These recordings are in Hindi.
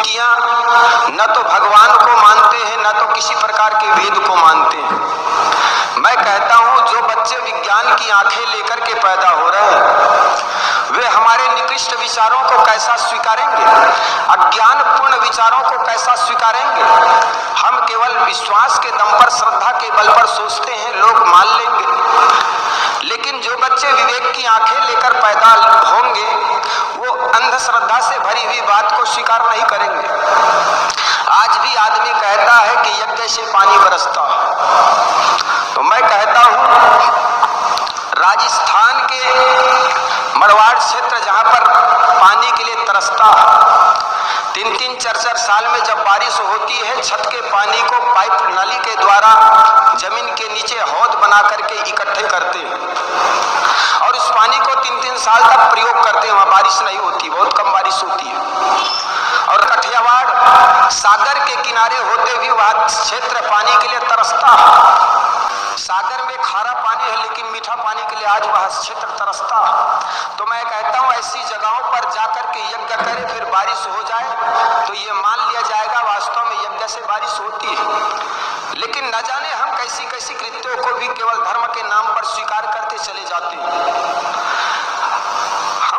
युवतियां न तो भगवान को मानते हैं, न तो किसी प्रकार के वेद को मानते हैं। मैं कहता हूं जो बच्चे विज्ञान की आंखें लेकर के पैदा हो रहे हैं वे हमारे निकृष्ट विचारों को कैसा स्वीकारेंगे, अज्ञानपूर्ण विचारों को कैसा स्वीकारेंगे। हम केवल विश्वास के दम पर, श्रद्धा के बल पर सोचते हैं लोग मान लेंगे, लेकिन जो बच्चे विवेक की आंखें लेकर पैदा होंगे वो अंधश्रद्धा से भरी हुई बात को स्वीकार नहीं करेंगे। आज भी आदमी कहता है कि यज्ञ से पानी बरसता, तो मैं कहता हूं राजस्थान के मड़वाड़ क्षेत्र जहां पर पानी के लिए तरसता, 3-3, 4-4 साल में जब बारिश होती है छत के पानी को पाइप नली के द्वारा जमीन के नीचे हौद बना करके इकट्ठे करते हैं और उस पानी को 3-3 साल तक प्रयोग करते हैं। वहां बारिश नहीं होती, बहुत कम बारिश होती है। और कठियावाड़ सागर के किनारे होते भी वह क्षेत्र पानी के लिए तरसता है। सागर में खारा पानी है लेकिन मीठा पानी के लिए आज वह क्षेत्र तरसता है। तो मैं कहता हूं ऐसी जगहों पर जाकर के यज्ञ करें, फिर बारिश हो जाए तो ये मान लिया जाएगा वास्तव में यज्ञ से बारिश होती है। लेकिन न जाने हम कैसी कैसी कृत्यों को भी केवल धर्म के नाम पर स्वीकार करते चले जाते हैं।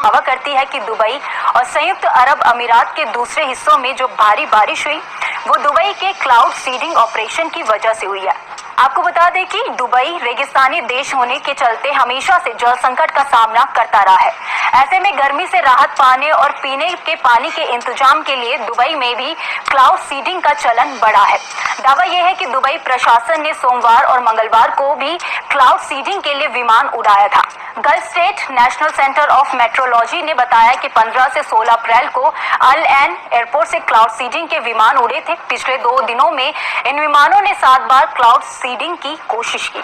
दावा करती है कि दुबई और संयुक्त अरब अमीरात के दूसरे हिस्सों में जो भारी बारिश हुई वो दुबई के क्लाउड सीडिंग ऑपरेशन की वजह से हुई है। आपको बता दें कि दुबई रेगिस्तानी देश होने के चलते हमेशा से जल संकट का सामना करता रहा है। ऐसे में गर्मी से राहत पाने और पीने के पानी के इंतजाम के लिए दुबई में भी क्लाउड सीडिंग का चलन बढ़ा है। दावा यह है कि दुबई प्रशासन ने सोमवार और मंगलवार को भी क्लाउड सीडिंग के लिए विमान उड़ाया था। Gulf state national centre of metrology ने बताया कि 15 से 16 अप्रैल को अल एन एयरपोर्ट से क्लाउड सीडिंग के विमान उड़े थे। पिछले 2 दिनों में इन विमानों ने 7 बार क्लाउड सीडिंग की कोशिश की।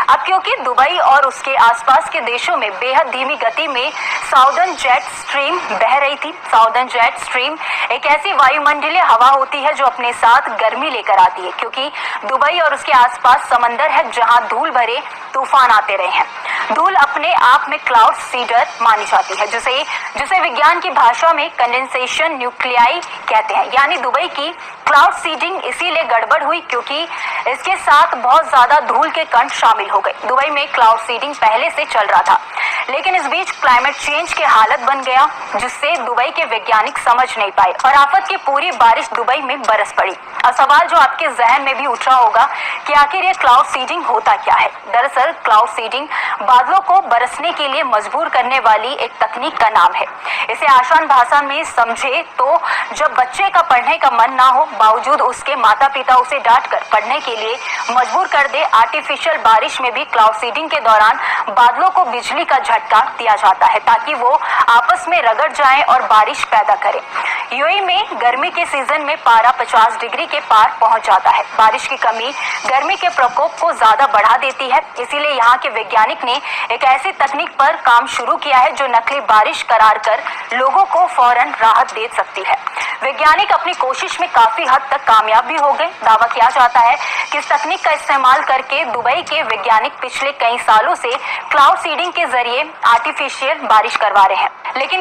अब क्योंकि दुबई और उसके आसपास के देशों में बेहद धीमी गति में साउदर्न जेट स्ट्रीम बह रही थी। साउदर्न जेट स्ट्रीम एक ऐसी वायुमंडलीय हवा होती है जो अपने साथ गर्मी लेकर आती है, क्योंकि दुबई और उसके आसपास समंदर है जहां धूल भरे तूफान आते रहे हैं। धूल अपने आप में क्लाउड सीडर मानी जाती है, जिसे विज्ञान की भाषा में कंडेंसेशन न्यूक्लियाई कहते हैं। यानी दुबई की क्लाउड सीडिंग इसीलिए गड़बड़ हुई क्योंकि इसके साथ बहुत ज्यादा धूल के कण शामिल हो गए। दुबई में क्लाउड सीडिंग पहले से चल रहा था, लेकिन इस बीच क्लाइमेट चेंज की हालत बन गया जिससे दुबई के वैज्ञानिक समझ नहीं पाए और आफत की पूरी बारिश दुबई में बरस पड़ी। अब सवाल जो आपके जहन में भी उठ रहा होगा कि आखिर ये क्लाउड सीडिंग होता क्या है। दरअसल क्लाउड सीडिंग बादलों को बरसने के लिए मजबूर करने वाली एक तकनीक का नाम है। इसे आसान भाषा में समझे तो जब बच्चे का पढ़ने का मन ना हो, बावजूद उसके माता पिता उसे डांट कर पढ़ने के लिए मजबूर कर दे, आर्टिफिशियल बारिश में भी क्लाउड सीडिंग के दौरान बादलों को बिजली का झटका दिया जाता है ताकि वो आपस में रगड़ जाएं और बारिश पैदा करें। यूएई में गर्मी के सीजन में पारा 50 डिग्री के पार पहुंच जाता है। बारिश की कमी गर्मी के प्रकोप को ज्यादा बढ़ा देती है, इसीलिए यहाँ के वैज्ञानिक ने एक ऐसी तकनीक पर काम शुरू किया है जो नकली बारिश करार कर लोगों को फौरन राहत दे सकती है। वैज्ञानिक अपनी कोशिश में काफी हद तक कामयाब भी हो गए। दावा किया जाता है कि इस तकनीक का इस्तेमाल करके दुबई के वैज्ञानिक पिछले कई सालों से क्लाउड सीडिंग के जरिए आर्टिफिशियल बारिश करवा रहे हैं, लेकिन